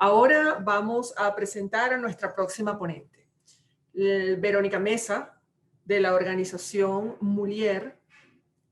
Ahora vamos a presentar a nuestra próxima ponente, Verónica Mesa, de la organización Mulier.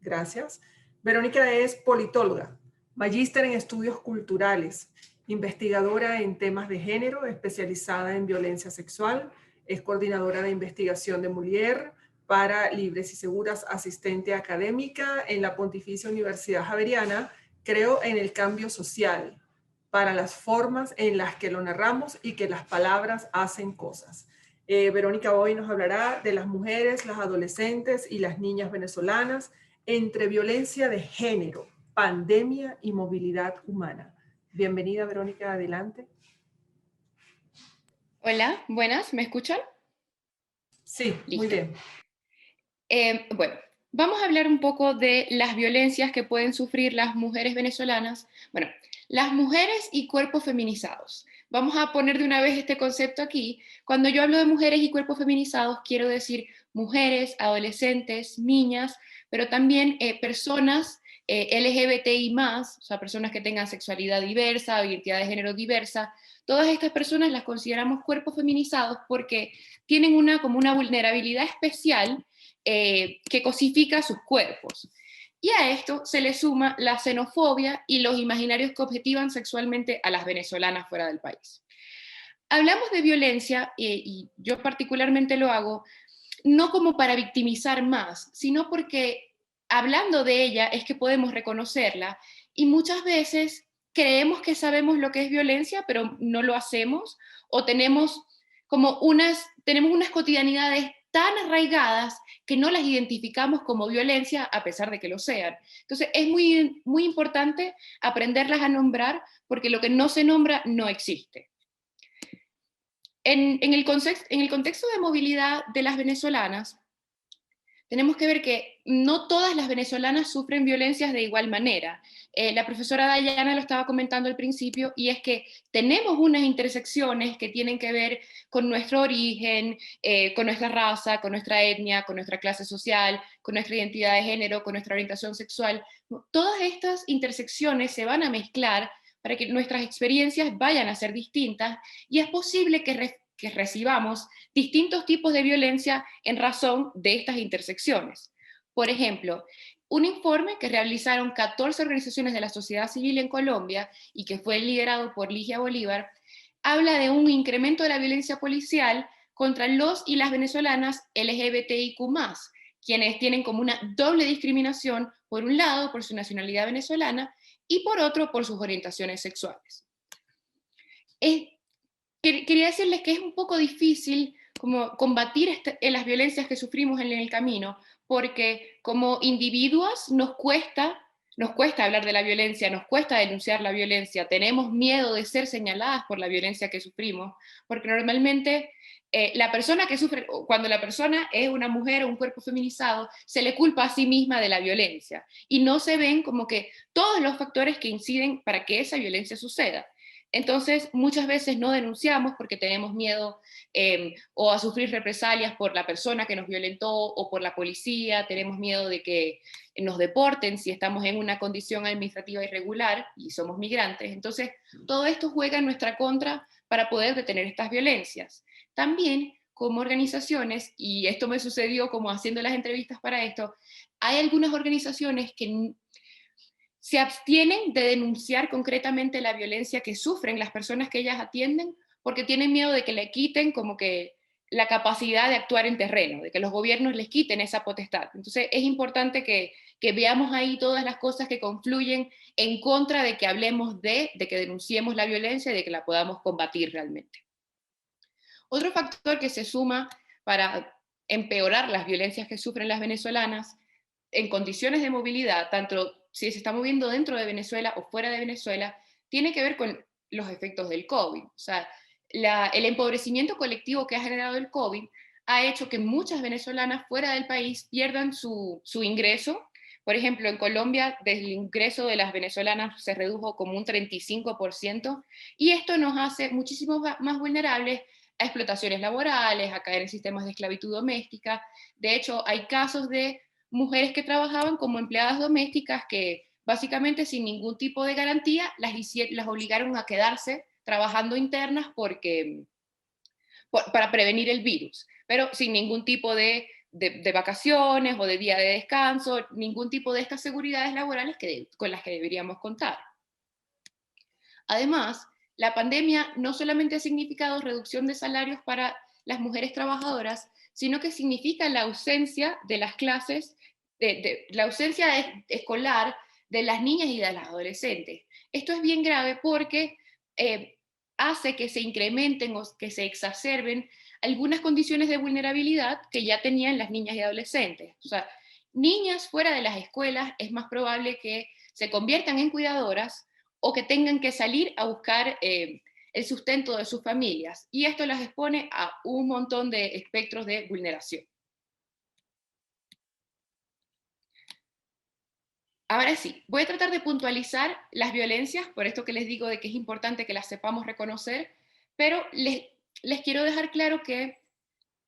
Gracias. Verónica es politóloga, magíster en estudios culturales, investigadora en temas de género, especializada en violencia sexual, es coordinadora de investigación de Mulier para Libres y Seguras, asistente académica en la Pontificia Universidad Javeriana. Creo en el cambio social, para las formas en las que lo narramos y que las palabras hacen cosas. Verónica hoy nos hablará de las mujeres, las adolescentes y las niñas venezolanas entre violencia de género, pandemia y movilidad humana. Bienvenida, Verónica, adelante. Hola, buenas, ¿me escuchan? Sí, Listo. Muy bien. Bueno, vamos a hablar un poco de las violencias que pueden sufrir las mujeres venezolanas. Bueno, las mujeres y cuerpos feminizados. Vamos a poner de una vez este concepto aquí. Cuando yo hablo de mujeres y cuerpos feminizados, quiero decir mujeres, adolescentes, niñas, pero también personas LGBTI+, o sea, personas que tengan sexualidad diversa o identidad de género diversa. Todas estas personas las consideramos cuerpos feminizados porque tienen como una vulnerabilidad especial que cosifica sus cuerpos. Y a esto se le suma la xenofobia y los imaginarios que objetivan sexualmente a las venezolanas fuera del país. Hablamos de violencia, y yo particularmente lo hago, no como para victimizar más, sino porque hablando de ella es que podemos reconocerla, y muchas veces creemos que sabemos lo que es violencia, pero no lo hacemos, o tenemos unas cotidianidades tan arraigadas que no las identificamos como violencia a pesar de que lo sean. Entonces es muy, muy importante aprenderlas a nombrar, porque lo que no se nombra no existe. En el contexto de movilidad de las venezolanas, tenemos que ver que no todas las venezolanas sufren violencias de igual manera. La profesora Dayana lo estaba comentando al principio, y es que tenemos unas intersecciones que tienen que ver con nuestro origen, con nuestra raza, con nuestra etnia, con nuestra clase social, con nuestra identidad de género, con nuestra orientación sexual. Todas estas intersecciones se van a mezclar para que nuestras experiencias vayan a ser distintas, y es posible que recibamos distintos tipos de violencia en razón de estas intersecciones. Por ejemplo, un informe que realizaron 14 organizaciones de la sociedad civil en Colombia y que fue liderado por Ligia Bolívar, habla de un incremento de la violencia policial contra los y las venezolanas LGBTIQ+, quienes tienen como una doble discriminación, por un lado por su nacionalidad venezolana y por otro por sus orientaciones sexuales. Quería decirles que es un poco difícil como combatir las violencias que sufrimos en el camino, porque como individuos nos cuesta hablar de la violencia, nos cuesta denunciar la violencia, tenemos miedo de ser señaladas por la violencia que sufrimos, porque normalmente la persona que sufre, cuando la persona es una mujer o un cuerpo feminizado, se le culpa a sí misma de la violencia, y no se ven como que todos los factores que inciden para que esa violencia suceda. Entonces, muchas veces no denunciamos porque tenemos miedo o a sufrir represalias por la persona que nos violentó o por la policía, tenemos miedo de que nos deporten si estamos en una condición administrativa irregular y somos migrantes. Entonces, todo esto juega en nuestra contra para poder detener estas violencias. También, como organizaciones, y esto me sucedió como haciendo las entrevistas para esto, hay algunas organizaciones que se abstienen de denunciar concretamente la violencia que sufren las personas que ellas atienden, porque tienen miedo de que le quiten como que la capacidad de actuar en terreno, de que los gobiernos les quiten esa potestad. Entonces es importante que veamos ahí todas las cosas que confluyen en contra de que hablemos de que denunciemos la violencia y de que la podamos combatir realmente. Otro factor que se suma para empeorar las violencias que sufren las venezolanas en condiciones de movilidad, tanto si se está moviendo dentro de Venezuela o fuera de Venezuela, tiene que ver con los efectos del COVID. O sea, el empobrecimiento colectivo que ha generado el COVID ha hecho que muchas venezolanas fuera del país pierdan su ingreso. Por ejemplo, en Colombia, el ingreso de las venezolanas se redujo como un 35%, y esto nos hace muchísimo más vulnerables a explotaciones laborales, a caer en sistemas de esclavitud doméstica. De hecho, hay casos de mujeres que trabajaban como empleadas domésticas que básicamente sin ningún tipo de garantía las obligaron a quedarse trabajando internas para prevenir el virus, pero sin ningún tipo de vacaciones o de día de descanso, ningún tipo de estas seguridades laborales con las que deberíamos contar. Además, la pandemia no solamente ha significado reducción de salarios para las mujeres trabajadoras, sino que significa la ausencia de las clases, la ausencia escolar de las niñas y de las adolescentes. Esto es bien grave porque hace que se incrementen o que se exacerben algunas condiciones de vulnerabilidad que ya tenían las niñas y adolescentes. O sea, niñas fuera de las escuelas es más probable que se conviertan en cuidadoras o que tengan que salir a buscar el sustento de sus familias. Y esto las expone a un montón de espectros de vulneración. Ahora sí, voy a tratar de puntualizar las violencias, por esto que les digo de que es importante que las sepamos reconocer, pero les quiero dejar claro que,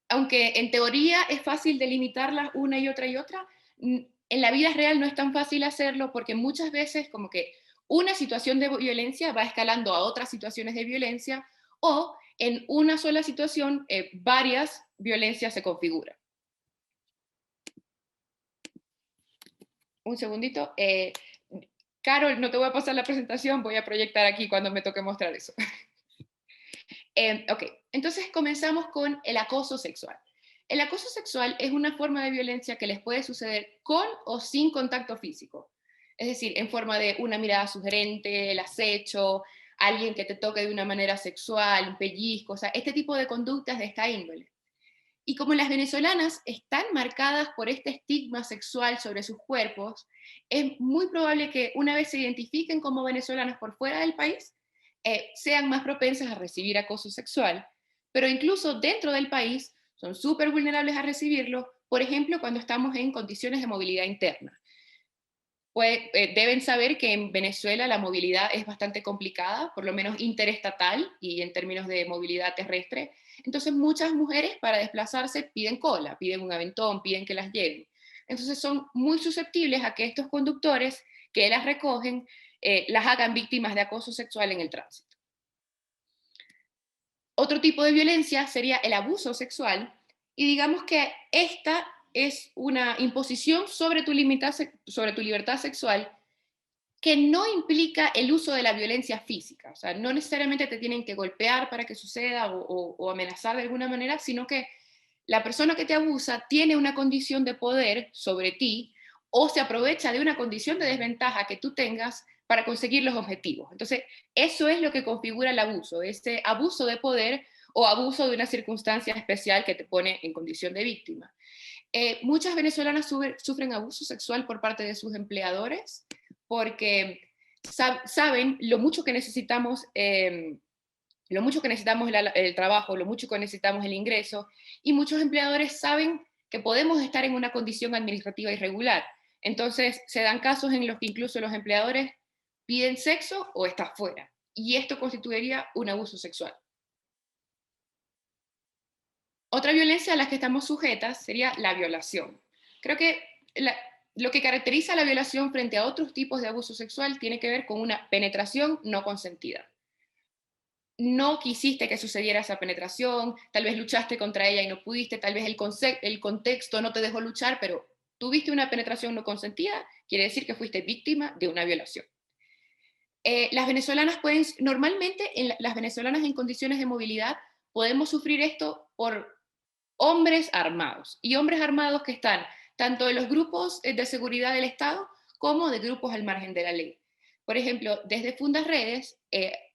aunque en teoría es fácil delimitarlas una y otra, en la vida real no es tan fácil hacerlo porque muchas veces como que una situación de violencia va escalando a otras situaciones de violencia o en una sola situación varias violencias se configuran. Un segundito. Carol, no te voy a pasar la presentación, voy a proyectar aquí cuando me toque mostrar eso. Ok, entonces comenzamos con el acoso sexual. El acoso sexual es una forma de violencia que les puede suceder con o sin contacto físico. Es decir, en forma de una mirada sugerente, el acecho, alguien que te toque de una manera sexual, un pellizco, o sea, este tipo de conductas de esta índole. Y como las venezolanas están marcadas por este estigma sexual sobre sus cuerpos, es muy probable que una vez se identifiquen como venezolanas por fuera del país, sean más propensas a recibir acoso sexual, pero incluso dentro del país son súper vulnerables a recibirlo, por ejemplo, cuando estamos en condiciones de movilidad interna. Pues, deben saber que en Venezuela la movilidad es bastante complicada, por lo menos interestatal y en términos de movilidad terrestre. Entonces muchas mujeres para desplazarse piden cola, piden un aventón, piden que las lleven. Entonces son muy susceptibles a que estos conductores que las recogen las hagan víctimas de acoso sexual en el tránsito. Otro tipo de violencia sería el abuso sexual, y digamos que esta es una imposición sobre tu libertad sexual que no implica el uso de la violencia física. O sea, no necesariamente te tienen que golpear para que suceda o amenazar de alguna manera, sino que la persona que te abusa tiene una condición de poder sobre ti o se aprovecha de una condición de desventaja que tú tengas para conseguir los objetivos. Entonces, eso es lo que configura el abuso, ese abuso de poder o abuso de una circunstancia especial que te pone en condición de víctima. Muchas venezolanas sufren abuso sexual por parte de sus empleadores porque saben lo mucho que necesitamos el trabajo, lo mucho que necesitamos el ingreso, y muchos empleadores saben que podemos estar en una condición administrativa irregular. Entonces se dan casos en los que incluso los empleadores piden sexo o estás fuera, y esto constituiría un abuso sexual. Otra violencia a la que estamos sujetas sería la violación. Creo que lo que caracteriza la violación frente a otros tipos de abuso sexual tiene que ver con una penetración no consentida. No quisiste que sucediera esa penetración, tal vez luchaste contra ella y no pudiste, tal vez el contexto no te dejó luchar, pero tuviste una penetración no consentida, quiere decir que fuiste víctima de una violación. Las venezolanas normalmente las venezolanas en condiciones de movilidad podemos sufrir esto por hombres armados, y hombres armados que están tanto de los grupos de seguridad del Estado como de grupos al margen de la ley. Por ejemplo, desde Fundas Redes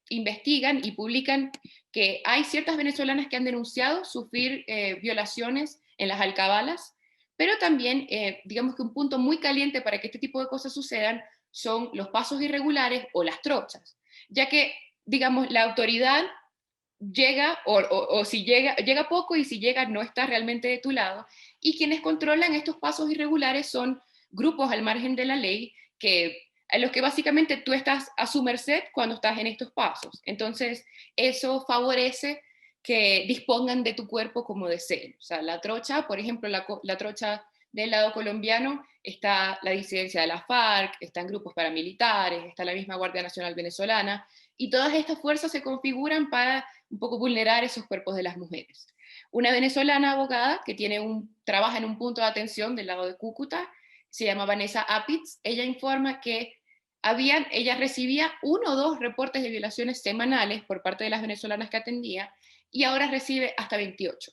investigan y publican que hay ciertas venezolanas que han denunciado sufrir violaciones en las alcabalas, pero también, digamos que un punto muy caliente para que este tipo de cosas sucedan son los pasos irregulares o las trochas, ya que, digamos, la autoridad llega, o si llega poco, y si llega no está realmente de tu lado, y quienes controlan estos pasos irregulares son grupos al margen de la ley a los que básicamente tú estás a su merced cuando estás en estos pasos. Entonces eso favorece que dispongan de tu cuerpo como deseen. O sea, la trocha, por ejemplo, la trocha del lado colombiano, está la disidencia de la FARC, están grupos paramilitares, está la misma Guardia Nacional venezolana, Y todas estas fuerzas se configuran para un poco vulnerar esos cuerpos de las mujeres. Una venezolana abogada que trabaja en un punto de atención del lado de Cúcuta, se llama Vanessa Apitz, ella informa que ella recibía 1 o 2 reportes de violaciones semanales por parte de las venezolanas que atendía, y ahora recibe hasta 28,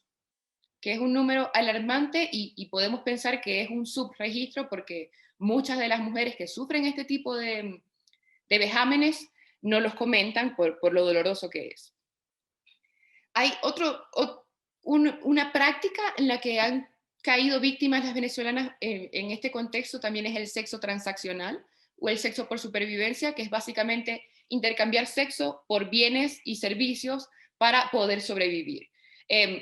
que es un número alarmante, y podemos pensar que es un subregistro porque muchas de las mujeres que sufren este tipo de vejámenes no los comentan por lo doloroso que es. Hay una práctica en la que han caído víctimas las venezolanas en este contexto también, es el sexo transaccional o el sexo por supervivencia, que es básicamente intercambiar sexo por bienes y servicios para poder sobrevivir.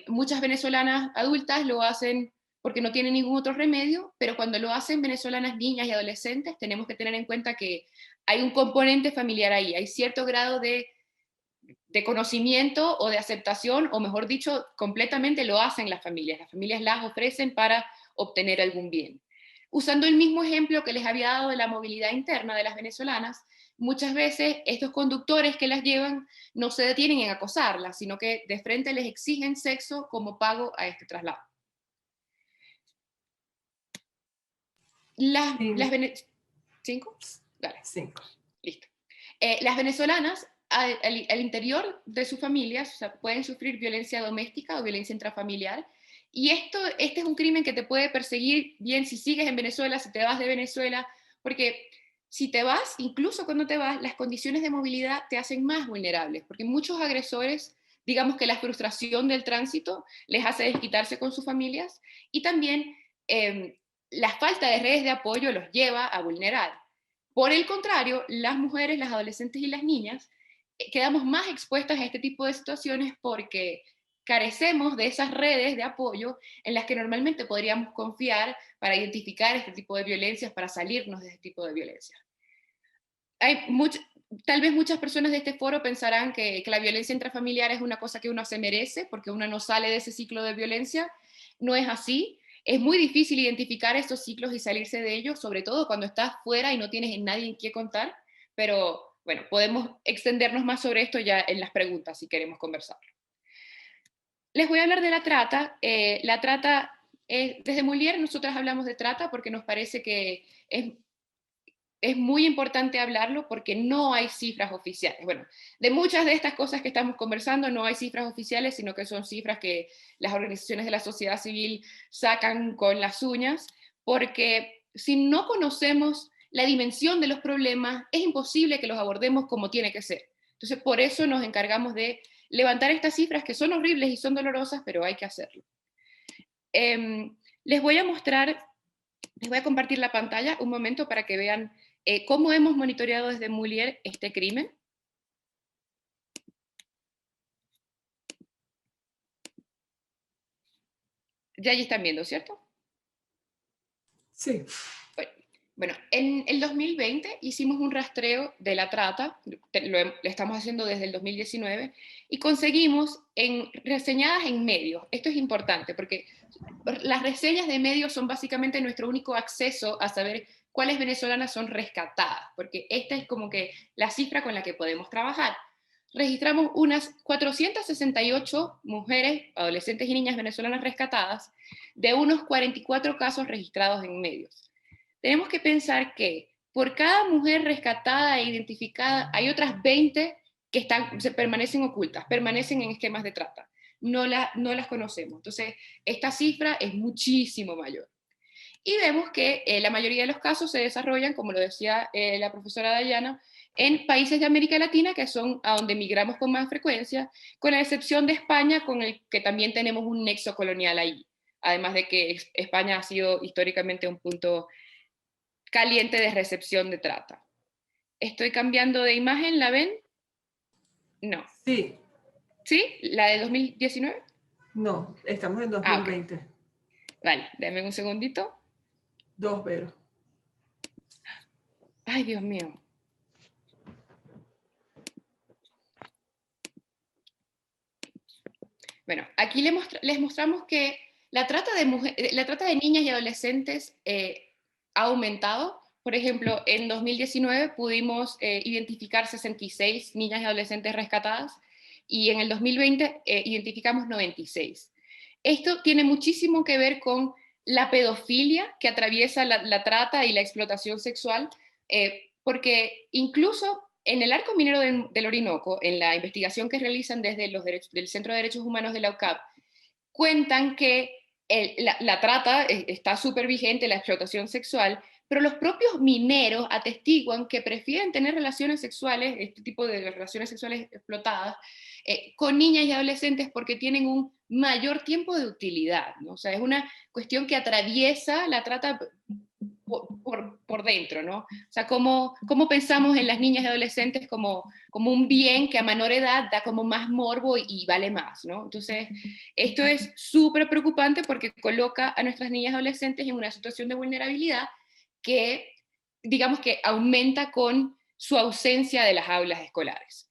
Muchas venezolanas adultas lo hacen porque no tienen ningún otro remedio, pero cuando lo hacen venezolanas niñas y adolescentes, tenemos que tener en cuenta que hay un componente familiar ahí, hay cierto grado de conocimiento o de aceptación, o mejor dicho, completamente lo hacen las familias las ofrecen para obtener algún bien. Usando el mismo ejemplo que les había dado de la movilidad interna de las venezolanas, muchas veces estos conductores que las llevan no se detienen en acosarlas, sino que de frente les exigen sexo como pago a este traslado. ¿Cinco? Dale. 5. Listo. Las venezolanas al interior de sus familias, o sea, pueden sufrir violencia doméstica o violencia intrafamiliar, y este es un crimen que te puede perseguir bien si sigues en Venezuela, si te vas de Venezuela, porque si te vas, incluso cuando te vas, las condiciones de movilidad te hacen más vulnerables, porque muchos agresores, digamos que la frustración del tránsito les hace desquitarse con sus familias, y también la falta de redes de apoyo los lleva a vulnerar. Por el contrario, las mujeres, las adolescentes y las niñas quedamos más expuestas a este tipo de situaciones porque carecemos de esas redes de apoyo en las que normalmente podríamos confiar para identificar este tipo de violencias, para salirnos de este tipo de violencias. Tal vez muchas personas de este foro pensarán que la violencia intrafamiliar es una cosa que uno se merece porque uno no sale de ese ciclo de violencia. No es así. Es muy difícil identificar estos ciclos y salirse de ellos, sobre todo cuando estás fuera y no tienes nadie en qué contar, pero bueno, podemos extendernos más sobre esto ya en las preguntas si queremos conversar. Les voy a hablar de la trata. La trata, desde Mulier nosotras hablamos de trata porque nos parece que es muy importante hablarlo porque no hay cifras oficiales. Bueno, de muchas de estas cosas que estamos conversando no hay cifras oficiales, sino que son cifras que las organizaciones de la sociedad civil sacan con las uñas, porque si no conocemos la dimensión de los problemas, es imposible que los abordemos como tiene que ser. Entonces, por eso nos encargamos de levantar estas cifras que son horribles y son dolorosas, pero hay que hacerlo. Les voy a compartir la pantalla un momento para que vean cómo hemos monitoreado desde Mulier este crimen. Ya allí están viendo, ¿cierto? Sí. Bueno, en el 2020 hicimos un rastreo de la trata, lo estamos haciendo desde el 2019, y conseguimos reseñadas en medios. Esto es importante porque las reseñas de medios son básicamente nuestro único acceso a saber cuáles venezolanas son rescatadas, porque esta es como que la cifra con la que podemos trabajar. Registramos unas 468 mujeres, adolescentes y niñas venezolanas rescatadas, de unos 44 casos registrados en medios. Tenemos que pensar que por cada mujer rescatada e identificada hay otras 20 que permanecen ocultas, permanecen en esquemas de trata. No las conocemos. Entonces, esta cifra es muchísimo mayor. Y vemos que la mayoría de los casos se desarrollan, como lo decía la profesora Dayana, en países de América Latina, que son a donde migramos con más frecuencia, con la excepción de España, con el que también tenemos un nexo colonial ahí. Además de que España ha sido históricamente un punto caliente de recepción de trata. ¿Estoy cambiando de imagen? ¿La ven? No. Sí. ¿Sí? ¿La de 2019? No, estamos en 2020. Okay. Vale, déjame un segundito. 2, Vero. Ay, Dios mío. Bueno, aquí les mostramos que la trata de niñas y adolescentes ha aumentado por ejemplo, en 2019 pudimos identificar 66 niñas y adolescentes rescatadas y en el 2020 identificamos 96. Esto tiene muchísimo que ver con la pedofilia que atraviesa la trata y la explotación sexual, porque incluso en el arco minero del Orinoco, en la investigación que realizan desde del Centro de Derechos Humanos de la UCAP, cuentan que la trata está súper vigente, la explotación sexual, pero los propios mineros atestiguan que prefieren tener relaciones sexuales, este tipo de relaciones sexuales explotadas, con niñas y adolescentes porque tienen un mayor tiempo de utilidad, ¿no? O sea, es una cuestión que atraviesa la trata por dentro, ¿no? O sea, cómo pensamos en las niñas y adolescentes como un bien que a menor edad da como más morbo y vale más, ¿no? Entonces, esto es súper preocupante porque coloca a nuestras niñas y adolescentes en una situación de vulnerabilidad que, digamos que aumenta con su ausencia de las aulas escolares.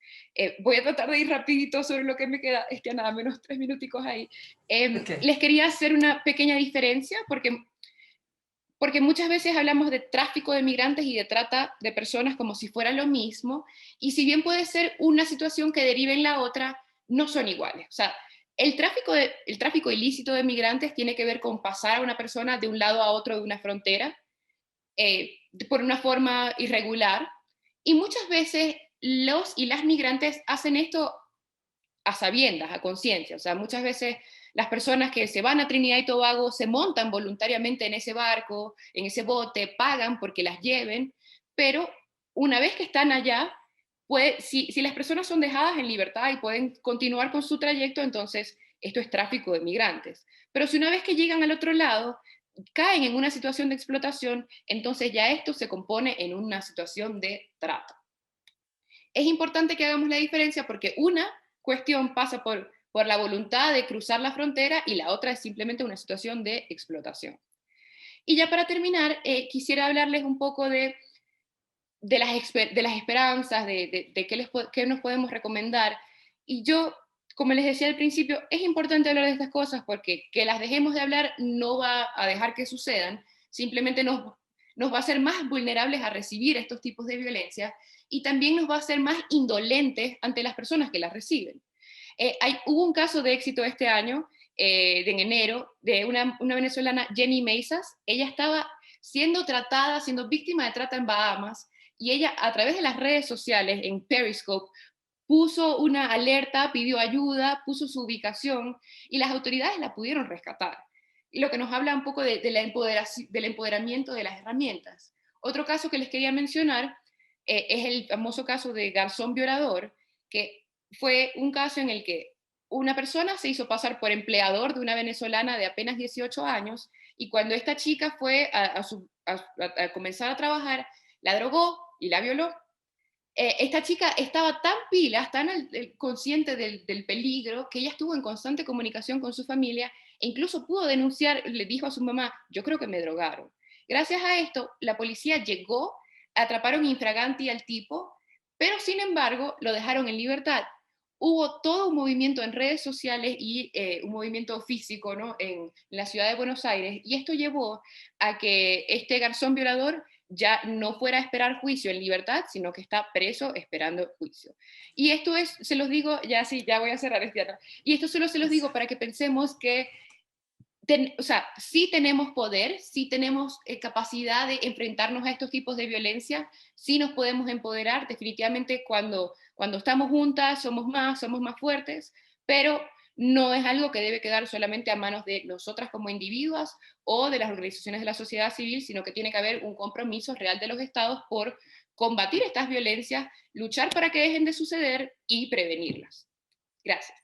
Voy a tratar de ir rapidito sobre lo que me queda, nada menos 3 minuticos ahí. Okay. Les quería hacer una pequeña diferencia porque muchas veces hablamos de tráfico de migrantes y de trata de personas como si fuera lo mismo, y si bien puede ser una situación que derive en la otra, no son iguales. O sea, el tráfico ilícito de migrantes tiene que ver con pasar a una persona de un lado a otro de una frontera por una forma irregular, y muchas veces los y las migrantes hacen esto a sabiendas, a conciencia. O sea, muchas veces las personas que se van a Trinidad y Tobago se montan voluntariamente en ese barco, en ese bote, pagan porque las lleven, pero una vez que están allá, si las personas son dejadas en libertad y pueden continuar con su trayecto, entonces esto es tráfico de migrantes. Pero si una vez que llegan al otro lado, caen en una situación de explotación, entonces ya esto se compone en una situación de trata. Es importante que hagamos la diferencia porque una cuestión pasa por la voluntad de cruzar la frontera y la otra es simplemente una situación de explotación. Y ya para terminar, quisiera hablarles un poco de las esperanzas, de qué nos podemos recomendar. Y yo, como les decía al principio, es importante hablar de estas cosas porque que las dejemos de hablar no va a dejar que sucedan, simplemente nos va a hacer más vulnerables a recibir estos tipos de violencia y también nos va a hacer más indolentes ante las personas que las reciben. Hubo un caso de éxito este año, en enero, de una venezolana, Jenny Meisas. Ella estaba siendo víctima de trata en Bahamas, y ella a través de las redes sociales, en Periscope, puso una alerta, pidió ayuda, puso su ubicación, y las autoridades la pudieron rescatar. Y lo que nos habla un poco del empoderamiento de las herramientas. Otro caso que les quería mencionar es el famoso caso de Garzón Violador, que fue un caso en el que una persona se hizo pasar por empleador de una venezolana de apenas 18 años, y cuando esta chica fue a comenzar a trabajar, la drogó y la violó. Esta chica estaba tan pila, tan consciente del peligro, que ella estuvo en constante comunicación con su familia e incluso pudo denunciar, le dijo a su mamá: yo creo que me drogaron. Gracias a esto, la policía llegó, atraparon infraganti al tipo, pero sin embargo lo dejaron en libertad. Hubo todo un movimiento en redes sociales y un movimiento físico, ¿no?, en la ciudad de Buenos Aires, y esto llevó a que este garzón violador ya no fuera a esperar juicio en libertad, sino que está preso esperando juicio. Y esto se los digo, ya sí, ya voy a cerrar, Estiana, y esto solo se los digo para que pensemos que o sea, sí tenemos poder, sí tenemos capacidad de enfrentarnos a estos tipos de violencia, sí nos podemos empoderar, definitivamente cuando estamos juntas somos más fuertes, pero no es algo que debe quedar solamente a manos de nosotras como individuas o de las organizaciones de la sociedad civil, sino que tiene que haber un compromiso real de los estados por combatir estas violencias, luchar para que dejen de suceder y prevenirlas. Gracias.